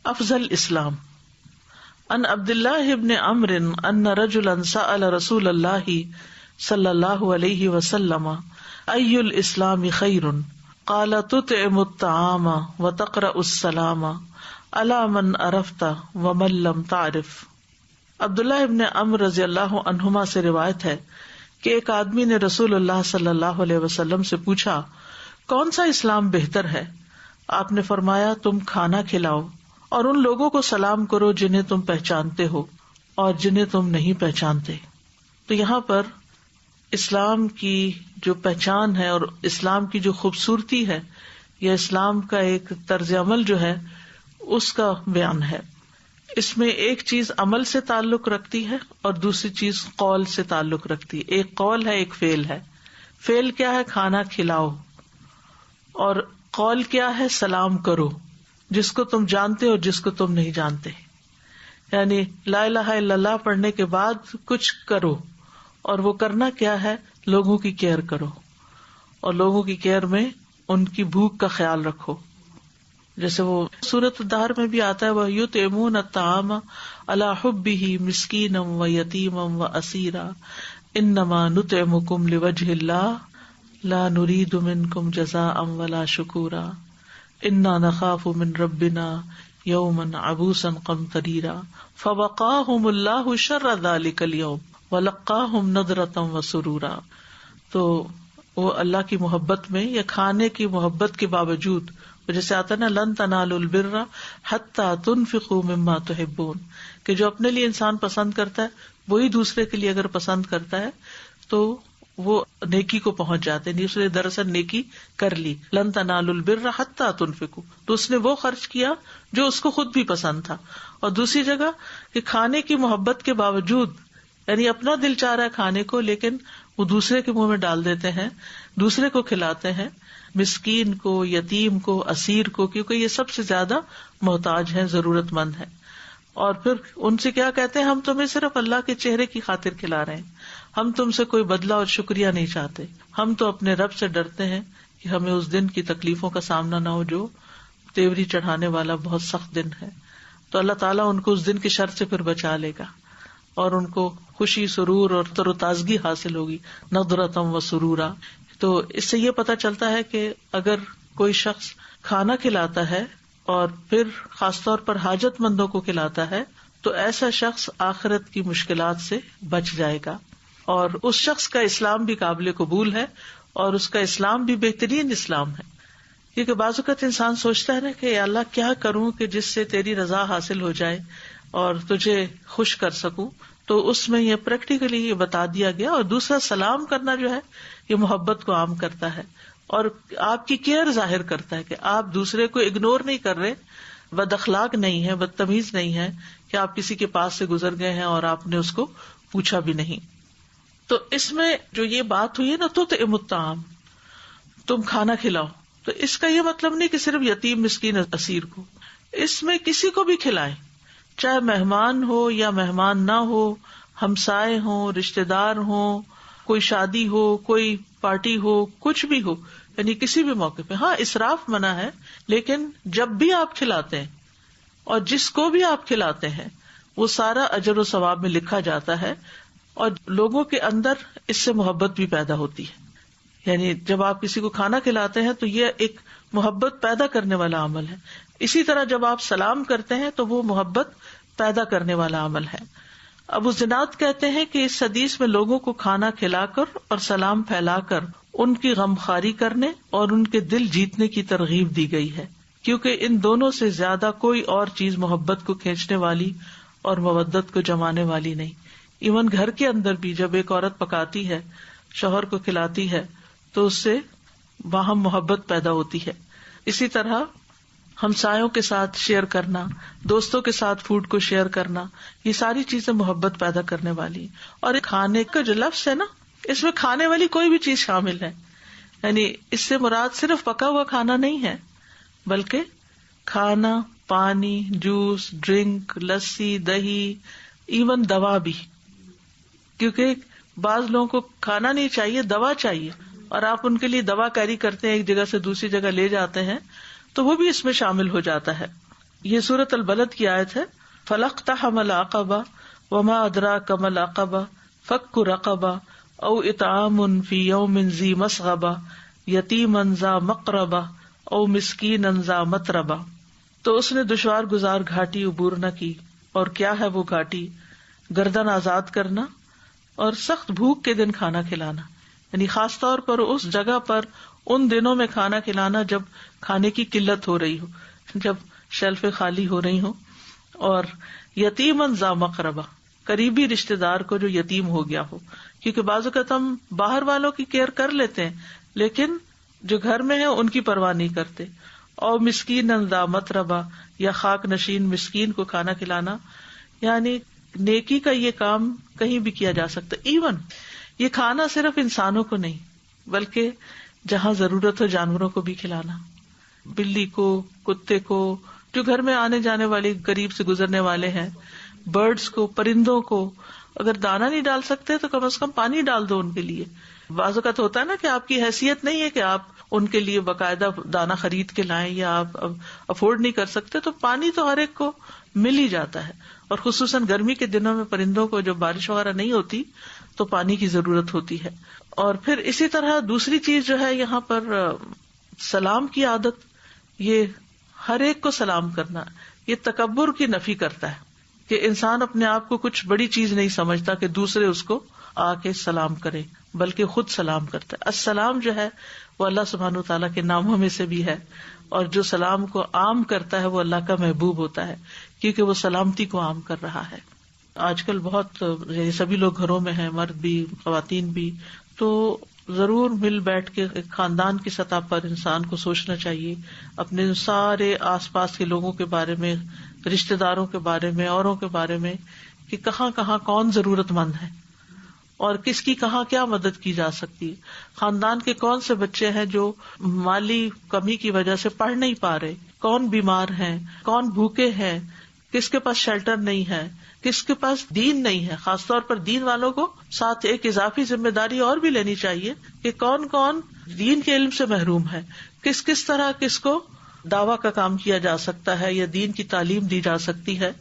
افضل اسلام. ان عبد اللہ ابن عمرو ان رجلا سأل رسول اللہ صلی اللہ علیہ وسلم ای الاسلام خیر قال تطعم الطعام وتقرأ السلام علی من عرفت ومن لم تعرف. عبداللہ ابن عمرو رضی اللہ عنہما سے روایت ہے کہ ایک آدمی نے رسول اللہ صلی اللہ علیہ وسلم سے پوچھا کون سا اسلام بہتر ہے؟ آپ نے فرمایا تم کھانا کھلاؤ اور ان لوگوں کو سلام کرو جنہیں تم پہچانتے ہو اور جنہیں تم نہیں پہچانتے. تو یہاں پر اسلام کی جو پہچان ہے اور اسلام کی جو خوبصورتی ہے یا اسلام کا ایک طرز عمل جو ہے اس کا بیان ہے. اس میں ایک چیز عمل سے تعلق رکھتی ہے اور دوسری چیز قول سے تعلق رکھتی ہے. ایک قول ہے ایک فعل ہے. فعل کیا ہے؟ کھانا کھلاؤ. اور قول کیا ہے؟ سلام کرو جس کو تم جانتے اور جس کو تم نہیں جانتے. یعنی لا الہ الا اللہ پڑھنے کے بعد کچھ کرو، اور وہ کرنا کیا ہے؟ لوگوں کی کیئر کرو، اور لوگوں کی کیئر میں ان کی بھوک کا خیال رکھو. جیسے وہ سورۃ الدہر میں بھی آتا ہے وَيُطْعِمُونَ الطَّعَامَ عَلَىٰ حُبِّهِ مِسْكِينًا وَيَتِيمًا وَأَسِيرًا إِنَّمَا نُطْعِمُكُمْ لِوَجْهِ اللَّهِ لَا نُرِيدُ مِنكُمْ جَزَاءً وَلَا شُكُورًا إِنَّا نَخَافُ مِن رَبِّنَا يَوْمًا عَبُوسًا قَمْطَرِيرًا فَوَقَاهُمُ اللَّهُ شَرَّ ذَلِكَ الْيَوْمِ وَلَقَّاهُمْ نَضْرَةً وَسُرُورًا. تو وہ اللہ کی محبت میں یا کھانے کی محبت کے باوجود، جیسے آتا ہے نا لن تنالوا البر حتی تنفقوا مما تحبون، کہ جو اپنے لیے انسان پسند کرتا ہے وہی دوسرے کے لیے اگر پسند کرتا ہے تو وہ نیکی کو پہنچ جاتے ہیں. اس نے دراصل نیکی کر لی. لن تنالوا البر حتی تنفقوا، تو اس نے وہ خرچ کیا جو اس کو خود بھی پسند تھا. اور دوسری جگہ کہ کھانے کی محبت کے باوجود، یعنی اپنا دل چاہ رہا ہے کھانے کو لیکن وہ دوسرے کے منہ میں ڈال دیتے ہیں، دوسرے کو کھلاتے ہیں، مسکین کو، یتیم کو، اسیر کو، کیونکہ یہ سب سے زیادہ محتاج ہیں، ضرورت مند ہیں. اور پھر ان سے کیا کہتے ہیں؟ ہم تمہیں صرف اللہ کے چہرے کی خاطر کھلا رہے ہیں، ہم تم سے کوئی بدلہ اور شکریہ نہیں چاہتے. ہم تو اپنے رب سے ڈرتے ہیں کہ ہمیں اس دن کی تکلیفوں کا سامنا نہ ہو جو تیوری چڑھانے والا بہت سخت دن ہے. تو اللہ تعالیٰ ان کو اس دن کی شر سے پھر بچا لے گا اور ان کو خوشی، سرور اور تر و تازگی حاصل ہوگی. نضرۃ و سرورا. تو اس سے یہ پتہ چلتا ہے کہ اگر کوئی شخص کھانا کھلاتا ہے اور پھر خاص طور پر حاجت مندوں کو کھلاتا ہے تو ایسا شخص آخرت کی مشکلات سے بچ جائے گا. اور اس شخص کا اسلام بھی قابل قبول ہے اور اس کا اسلام بھی بہترین اسلام ہے. کیونکہ بعض اوقات انسان سوچتا ہے نا کہ اللہ کیا کروں کہ جس سے تیری رضا حاصل ہو جائے اور تجھے خوش کر سکوں. تو اس میں یہ پریکٹیکلی یہ بتا دیا گیا. اور دوسرا سلام کرنا جو ہے یہ محبت کو عام کرتا ہے اور آپ کی کیئر ظاہر کرتا ہے کہ آپ دوسرے کو اگنور نہیں کر رہے، بد اخلاق نہیں ہے، بدتمیز نہیں ہے کہ آپ کسی کے پاس سے گزر گئے ہیں اور آپ نے اس کو پوچھا بھی نہیں. تو اس میں جو یہ بات ہوئی ہے نا تطعم الطعام، تم کھانا کھلاؤ، تو اس کا یہ مطلب نہیں کہ صرف یتیم، مسکین، اسیر کو، اس میں کسی کو بھی کھلائیں، چاہے مہمان ہو یا مہمان نہ ہو، ہمسائے ہوں، رشتے دار ہوں، کوئی شادی ہو، کوئی پارٹی ہو، کچھ بھی ہو، یعنی کسی بھی موقع پہ. ہاں اسراف منع ہے، لیکن جب بھی آپ کھلاتے ہیں اور جس کو بھی آپ کھلاتے ہیں وہ سارا اجر و ثواب میں لکھا جاتا ہے اور لوگوں کے اندر اس سے محبت بھی پیدا ہوتی ہے. یعنی جب آپ کسی کو کھانا کھلاتے ہیں تو یہ ایک محبت پیدا کرنے والا عمل ہے. اسی طرح جب آپ سلام کرتے ہیں تو وہ محبت پیدا کرنے والا عمل ہے. ابو زناد کہتے ہیں کہ اس حدیث میں لوگوں کو کھانا کھلا کر اور سلام پھیلا کر ان کی غمخواری کرنے اور ان کے دل جیتنے کی ترغیب دی گئی ہے، کیونکہ ان دونوں سے زیادہ کوئی اور چیز محبت کو کھینچنے والی اور مودت کو جمانے والی نہیں. ایون گھر کے اندر بھی جب ایک عورت پکاتی ہے، شوہر کو کھلاتی ہے تو اس سے باہم محبت پیدا ہوتی ہے. اسی طرح ہمسایوں کے ساتھ شیئر کرنا، دوستوں کے ساتھ فوڈ کو شیئر کرنا، یہ ساری چیزیں محبت پیدا کرنے والی. اور کھانے کا جو لفظ ہے نا، اس میں کھانے والی کوئی بھی چیز شامل ہے. یعنی اس سے مراد صرف پکا ہوا کھانا نہیں ہے، بلکہ کھانا، پانی، جوس، ڈرنک، لسی، دہی، ایون دوا بھی. کیونکہ بعض لوگوں کو کھانا نہیں چاہیے، دوا چاہیے، اور آپ ان کے لیے دوا کیری کرتے ہیں، ایک جگہ سے دوسری جگہ لے جاتے ہیں، تو وہ بھی اس میں شامل ہو جاتا ہے. یہ سورۃ البلد کی آیت ہے. فَلَاقْتَحَمَ الْعَقَبَةَ وَمَا أَدْرَاكَ مَا الْعَقَبَةُ فَكُّ رَقَبَةٍ أَوْ إِطْعَامٌ فِي يَوْمٍ ذِي مَسْغَبَةٍ يَتِيمًا ذَا مَقْرَبَةٍ أَوْ مِسْكِينًا ذَا مَتْرَبَةٍ. تو اس نے دشوار گزار گھاٹی عبور نہ کی. اور کیا ہے وہ گھاٹی؟ گردن آزاد کرنا اور سخت بھوک کے دن کھانا کھلانا. یعنی خاص طور پر اس جگہ پر ان دنوں میں کھانا کھلانا جب کھانے کی قلت ہو رہی ہو، جب شیلفیں خالی ہو رہی ہوں. اور یتیماً ذا مقربہ، قریبی رشتے دار کو جو یتیم ہو گیا ہو، کیونکہ بعض اوقات ہم باہر والوں کی کیئر کر لیتے ہیں لیکن جو گھر میں ہیں ان کی پرواہ نہیں کرتے. اور مسکیناً ذا متربہ، یا خاک نشین مسکین کو کھانا کھلانا. یعنی نیکی کا یہ کام کہیں بھی کیا جا سکتا. ایون یہ کھانا صرف انسانوں کو نہیں بلکہ جہاں ضرورت ہو جانوروں کو بھی کھلانا، بلی کو، کتے کو، جو گھر میں آنے جانے والے قریب سے گزرنے والے ہیں، برڈز کو، پرندوں کو. اگر دانا نہیں ڈال سکتے تو کم از کم پانی ڈال دو ان کے لیے. بعض اوقات ہوتا ہے نا کہ آپ کی حیثیت نہیں ہے کہ آپ ان کے لیے باقاعدہ دانا خرید کے لائیں یا آپ افورڈ نہیں کر سکتے، تو پانی تو ہر ایک کو مل ہی جاتا ہے. اور خصوصاً گرمی کے دنوں میں پرندوں کو جب بارش وغیرہ نہیں ہوتی تو پانی کی ضرورت ہوتی ہے. اور پھر اسی طرح دوسری چیز جو ہے یہاں پر سلام کی عادت. یہ ہر ایک کو سلام کرنا یہ تکبر کی نفی کرتا ہے کہ انسان اپنے آپ کو کچھ بڑی چیز نہیں سمجھتا کہ دوسرے اس کو آ کے سلام کرے، بلکہ خود سلام کرتا ہے. السلام جو ہے وہ اللہ سبحانہ وتعالیٰ کے ناموں میں سے بھی ہے، اور جو سلام کو عام کرتا ہے وہ اللہ کا محبوب ہوتا ہے کیونکہ وہ سلامتی کو عام کر رہا ہے. آج کل بہت سبھی لوگ گھروں میں ہیں، مرد بھی خواتین بھی، تو ضرور مل بیٹھ کے ایک خاندان کی سطح پر انسان کو سوچنا چاہیے اپنے سارے آس پاس کے لوگوں کے بارے میں، رشتہ داروں کے بارے میں، اوروں کے بارے میں، کہ کہاں کہاں کون ضرورت مند ہے اور کس کی کہاں کیا مدد کی جا سکتی ہے. خاندان کے کون سے بچے ہیں جو مالی کمی کی وجہ سے پڑھ نہیں پا رہے، کون بیمار ہیں، کون بھوکے ہیں، کس کے پاس شیلٹر نہیں ہے، کس کے پاس دین نہیں ہے. خاص طور پر دین والوں کو ساتھ ایک اضافی ذمہ داری اور بھی لینی چاہیے کہ کون کون دین کے علم سے محروم ہے، کس طرح کس کو دعویٰ کا کام کیا جا سکتا ہے یا دین کی تعلیم دی جا سکتی ہے.